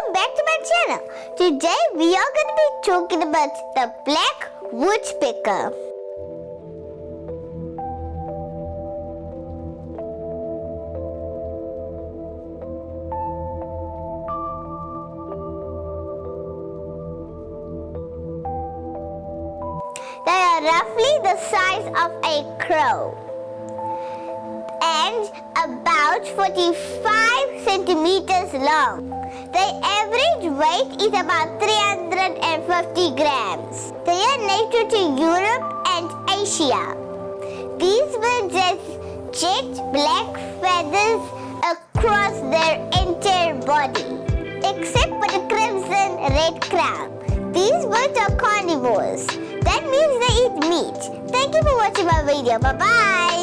welcome back to my channel. Today we are going to be talking about the black woodpecker. They are roughly the size of a crow and about 45 centimeters long. Their average weight is about 350 grams. They are native to Europe and Asia. These birds have jet black feathers across their entire body, except for the crimson red crown. These birds are carnivores. That means they eat meat. Thank you for watching my video. Bye-bye.